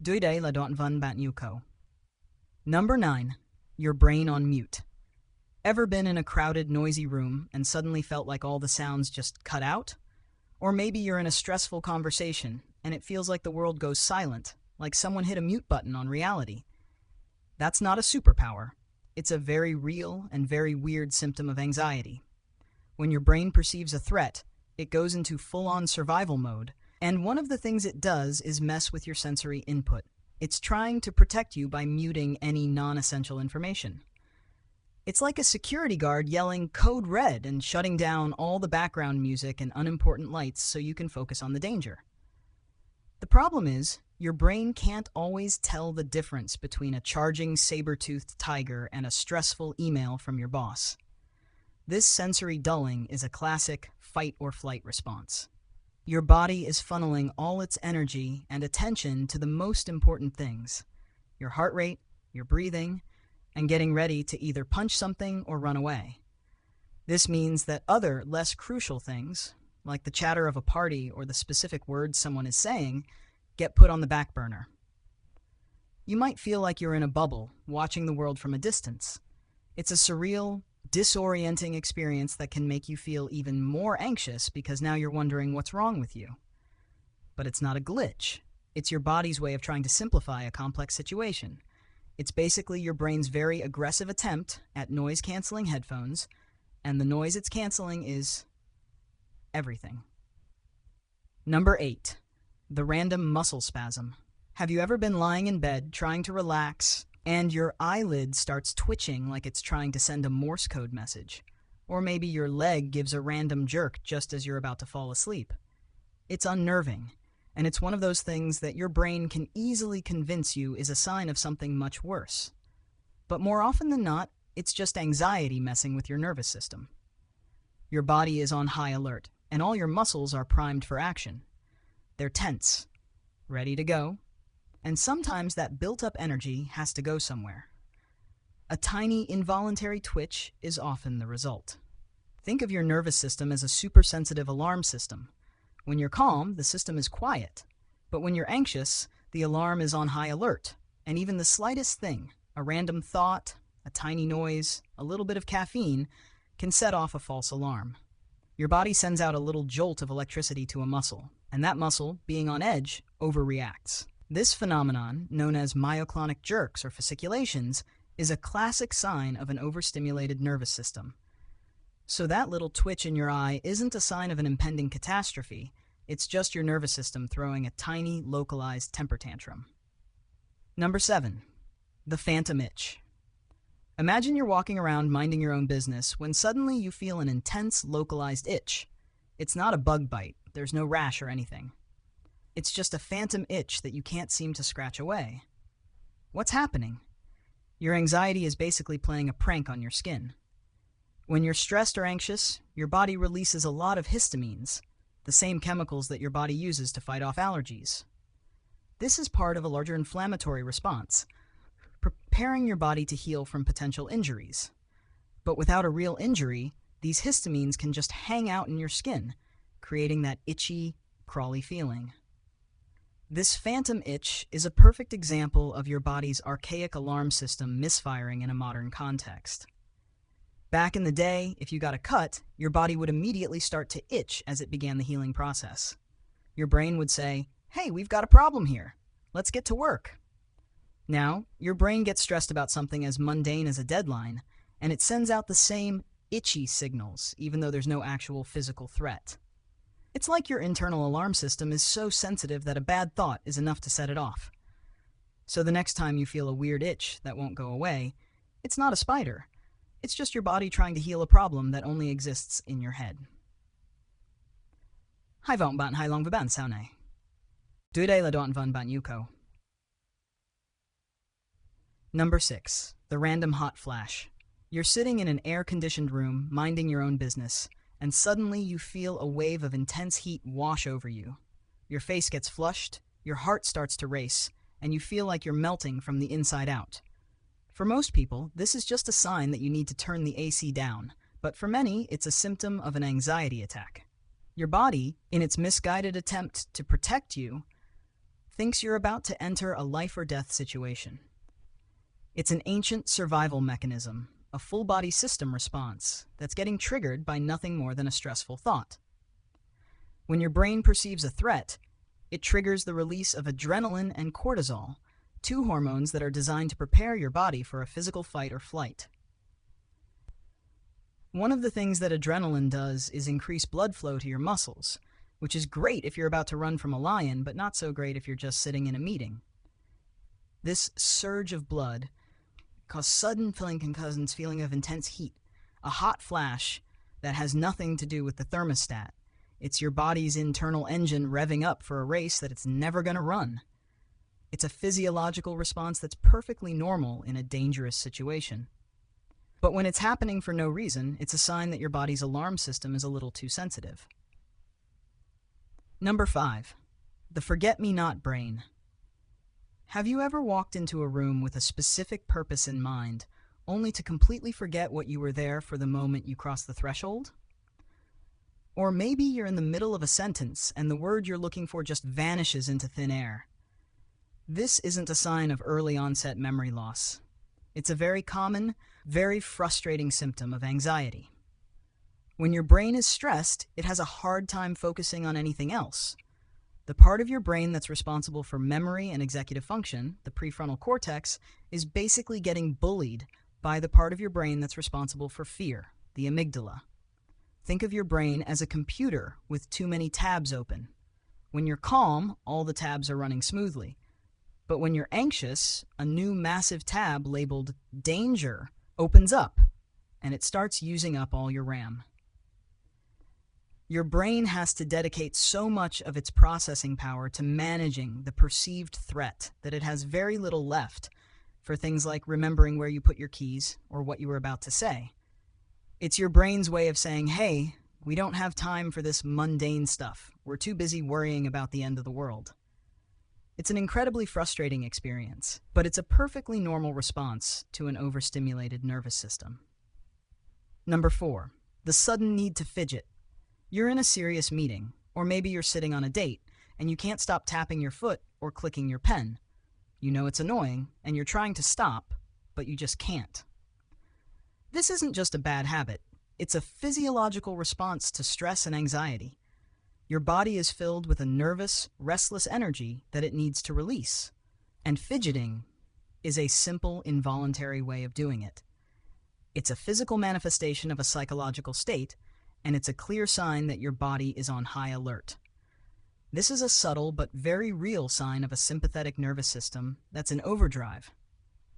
Doei la dot van bat ko. Number 9. Your brain on mute. Ever been in a crowded, noisy room and suddenly felt like all the sounds just cut out? Or maybe you're in a stressful conversation and it feels like the world goes silent, like someone hit a mute button on reality. That's not a superpower. It's a very real and very weird symptom of anxiety. When your brain perceives a threat, it goes into full-on survival mode, and one of the things it does is mess with your sensory input. It's trying to protect you by muting any non-essential information. It's like a security guard yelling "Code Red" and shutting down all the background music and unimportant lights so you can focus on the danger. The problem is, your brain can't always tell the difference between a charging saber-toothed tiger and a stressful email from your boss. This sensory dulling is a classic fight-or-flight response. Your body is funneling all its energy and attention to the most important things: your heart rate, your breathing, and getting ready to either punch something or run away. This means that other, less crucial things, like the chatter of a party or the specific words someone is saying, get put on the back burner. You might feel like you're in a bubble, watching the world from a distance. It's a surreal, disorienting experience that can make you feel even more anxious because now you're wondering what's wrong with you. But it's not a glitch. It's your body's way of trying to simplify a complex situation. It's basically your brain's very aggressive attempt at noise-canceling headphones, and the noise it's canceling is everything. Number 8. The random muscle spasm. Have you ever been lying in bed trying to relax and your eyelid starts twitching like it's trying to send a Morse code message? Or maybe your leg gives a random jerk just as you're about to fall asleep. It's unnerving, and it's one of those things that your brain can easily convince you is a sign of something much worse. But more often than not, it's just anxiety messing with your nervous system. Your body is on high alert, and all your muscles are primed for action. They're tense, ready to go, and sometimes that built-up energy has to go somewhere. A tiny involuntary twitch is often the result. Think of your nervous system as a super-sensitive alarm system. When you're calm, the system is quiet, but when you're anxious, the alarm is on high alert, and even the slightest thing, a random thought, a tiny noise, a little bit of caffeine, can set off a false alarm. Your body sends out a little jolt of electricity to a muscle, and that muscle, being on edge, overreacts. This phenomenon, known as myoclonic jerks or fasciculations, is a classic sign of an overstimulated nervous system. So that little twitch in your eye isn't a sign of an impending catastrophe, it's just your nervous system throwing a tiny, localized temper tantrum. Number 7. The phantom itch. Imagine you're walking around minding your own business when suddenly you feel an intense, localized itch. It's not a bug bite, there's no rash or anything. It's just a phantom itch that you can't seem to scratch away. What's happening? Your anxiety is basically playing a prank on your skin. When you're stressed or anxious, your body releases a lot of histamines, the same chemicals that your body uses to fight off allergies. This is part of a larger inflammatory response, preparing your body to heal from potential injuries. But without a real injury, these histamines can just hang out in your skin, creating that itchy, crawly feeling. This phantom itch is a perfect example of your body's archaic alarm system misfiring in a modern context. Back in the day, if you got a cut, your body would immediately start to itch as it began the healing process. Your brain would say, "Hey, we've got a problem here. Let's get to work." Now, your brain gets stressed about something as mundane as a deadline, and it sends out the same itchy signals, even though there's no actual physical threat. It's like your internal alarm system is so sensitive that a bad thought is enough to set it off. So the next time you feel a weird itch that won't go away, it's not a spider. It's just your body trying to heal a problem that only exists in your head. Hai vọng bạn hài lòng với bản sao này. Dưới đây là đoạn văn bạn yêu cầu. Number 6. The random hot flash. You're sitting in an air-conditioned room, minding your own business, and suddenly you feel a wave of intense heat wash over you. Your face gets flushed, your heart starts to race, and you feel like you're melting from the inside out. For most people, this is just a sign that you need to turn the AC down, but for many, it's a symptom of an anxiety attack. Your body, in its misguided attempt to protect you, thinks you're about to enter a life or death situation. It's an ancient survival mechanism, a full-body system response that's getting triggered by nothing more than a stressful thought. When your brain perceives a threat, it triggers the release of adrenaline and cortisol, two hormones that are designed to prepare your body for a physical fight or flight. One of the things that adrenaline does is increase blood flow to your muscles, which is great if you're about to run from a lion, but not so great if you're just sitting in a meeting. This surge of blood causes sudden feeling of intense heat, a hot flash that has nothing to do with the thermostat. It's your body's internal engine revving up for a race that it's never going to run. It's a physiological response that's perfectly normal in a dangerous situation. But when it's happening for no reason, it's a sign that your body's alarm system is a little too sensitive. Number 5. The forget-me-not brain. Have you ever walked into a room with a specific purpose in mind, only to completely forget what you were there for the moment you crossed the threshold? Or maybe you're in the middle of a sentence and the word you're looking for just vanishes into thin air. This isn't a sign of early onset memory loss. It's a very common, very frustrating symptom of anxiety. When your brain is stressed, it has a hard time focusing on anything else. The part of your brain that's responsible for memory and executive function, the prefrontal cortex, is basically getting bullied by the part of your brain that's responsible for fear, the amygdala. Think of your brain as a computer with too many tabs open. When you're calm, all the tabs are running smoothly. But when you're anxious, a new massive tab labeled danger opens up, and it starts using up all your RAM. Your brain has to dedicate so much of its processing power to managing the perceived threat that it has very little left for things like remembering where you put your keys or what you were about to say. It's your brain's way of saying, hey, we don't have time for this mundane stuff. We're too busy worrying about the end of the world. It's an incredibly frustrating experience, but it's a perfectly normal response to an overstimulated nervous system. Number 4, the sudden need to fidget. You're in a serious meeting, or maybe you're sitting on a date, and you can't stop tapping your foot or clicking your pen. You know it's annoying, and you're trying to stop, but you just can't. This isn't just a bad habit. It's a physiological response to stress and anxiety. Your body is filled with a nervous, restless energy that it needs to release. And fidgeting is a simple, involuntary way of doing it. It's a physical manifestation of a psychological state, and it's a clear sign that your body is on high alert. This is a subtle but very real sign of a sympathetic nervous system that's in overdrive.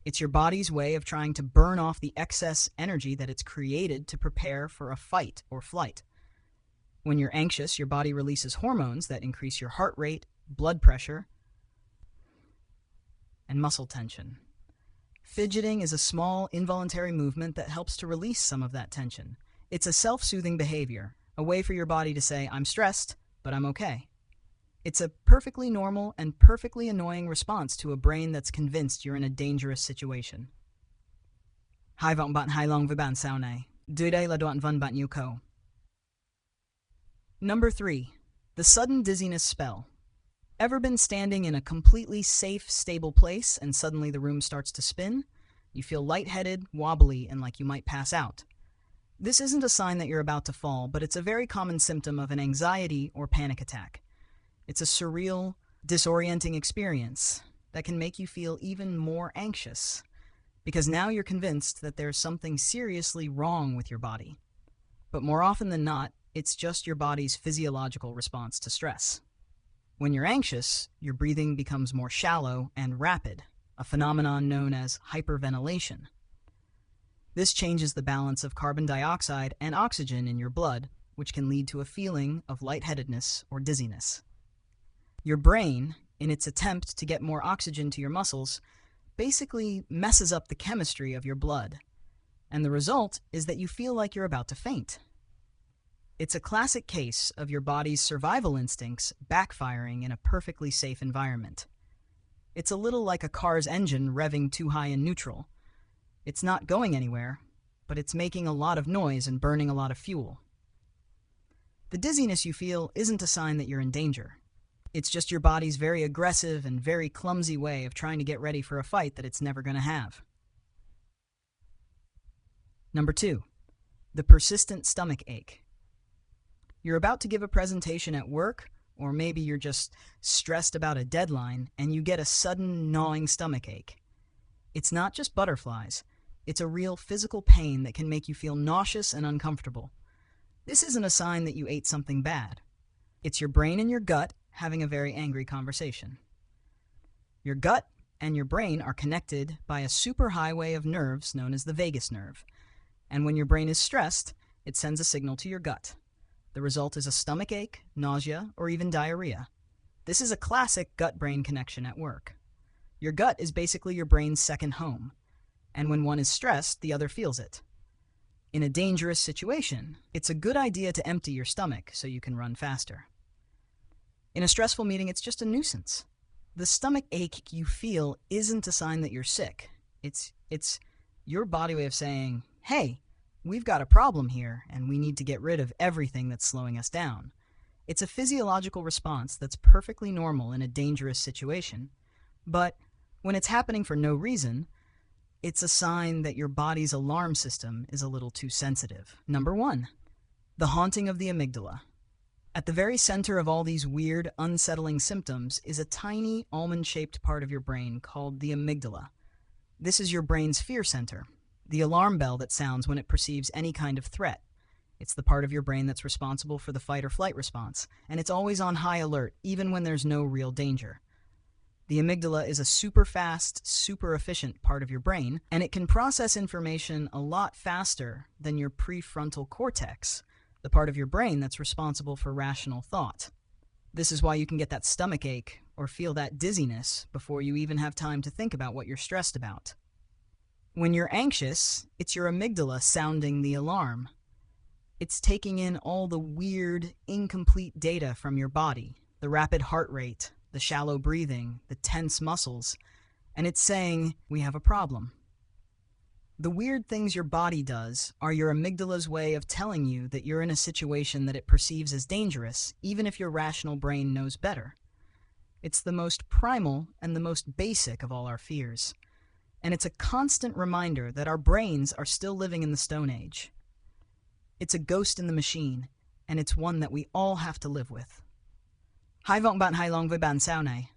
It's your body's way of trying to burn off the excess energy that it's created to prepare for a fight or flight. When you're anxious, your body releases hormones that increase your heart rate, blood pressure, and muscle tension. Fidgeting is a small, involuntary movement that helps to release some of that tension. It's a self-soothing behavior, a way for your body to say, I'm stressed, but I'm okay. It's a perfectly normal and perfectly annoying response to a brain that's convinced you're in a dangerous situation. Hai vọng bạn hài lòng với bản sao này. Dưới đây là đoạn văn bạn yêu cầu. Number 3. The sudden dizziness spell. Ever been standing in a completely safe, stable place and suddenly the room starts to spin? You feel lightheaded, wobbly, and like you might pass out. This isn't a sign that you're about to fall, but it's a very common symptom of an anxiety or panic attack. It's a surreal, disorienting experience that can make you feel even more anxious, because now you're convinced that there's something seriously wrong with your body. But more often than not, it's just your body's physiological response to stress. When you're anxious, your breathing becomes more shallow and rapid, a phenomenon known as hyperventilation. This changes the balance of carbon dioxide and oxygen in your blood, which can lead to a feeling of lightheadedness or dizziness. Your brain, in its attempt to get more oxygen to your muscles, basically messes up the chemistry of your blood, and the result is that you feel like you're about to faint. It's a classic case of your body's survival instincts backfiring in a perfectly safe environment. It's a little like a car's engine revving too high in neutral. It's not going anywhere, but it's making a lot of noise and burning a lot of fuel. The dizziness you feel isn't a sign that you're in danger. It's just your body's very aggressive and very clumsy way of trying to get ready for a fight that it's never going to have. Number 2, the persistent stomach ache. You're about to give a presentation at work, or maybe you're just stressed about a deadline and you get a sudden gnawing stomach ache. It's not just butterflies. It's a real physical pain that can make you feel nauseous and uncomfortable. This isn't a sign that you ate something bad. It's your brain and your gut having a very angry conversation. Your gut and your brain are connected by a superhighway of nerves known as the vagus nerve. And when your brain is stressed, it sends a signal to your gut. The result is a stomach ache, nausea, or even diarrhea. This is a classic gut-brain connection at work. Your gut is basically your brain's second home, and when one is stressed, the other feels it. In a dangerous situation, it's a good idea to empty your stomach so you can run faster. In a stressful meeting, it's just a nuisance. The stomach ache you feel isn't a sign that you're sick. It's your body way of saying, hey, we've got a problem here, and we need to get rid of everything that's slowing us down. It's a physiological response that's perfectly normal in a dangerous situation, but when it's happening for no reason, it's a sign that your body's alarm system is a little too sensitive. Number 1, the haunting of the amygdala. At the very center of all these weird, unsettling symptoms is a tiny, almond-shaped part of your brain called the amygdala. This is your brain's fear center, the alarm bell that sounds when it perceives any kind of threat. It's the part of your brain that's responsible for the fight or flight response, and it's always on high alert, even when there's no real danger. The amygdala is a super fast, super efficient part of your brain, and it can process information a lot faster than your prefrontal cortex, the part of your brain that's responsible for rational thought. This is why you can get that stomach ache or feel that dizziness before you even have time to think about what you're stressed about. When you're anxious, it's your amygdala sounding the alarm. It's taking in all the weird, incomplete data from your body, the rapid heart rate, the shallow breathing, the tense muscles, and it's saying, we have a problem. The weird things your body does are your amygdala's way of telling you that you're in a situation that it perceives as dangerous, even if your rational brain knows better. It's the most primal and the most basic of all our fears. And it's a constant reminder that our brains are still living in the Stone Age. It's a ghost in the machine, and it's one that we all have to live with. Hy vọng bạn hài lòng với bản sao này.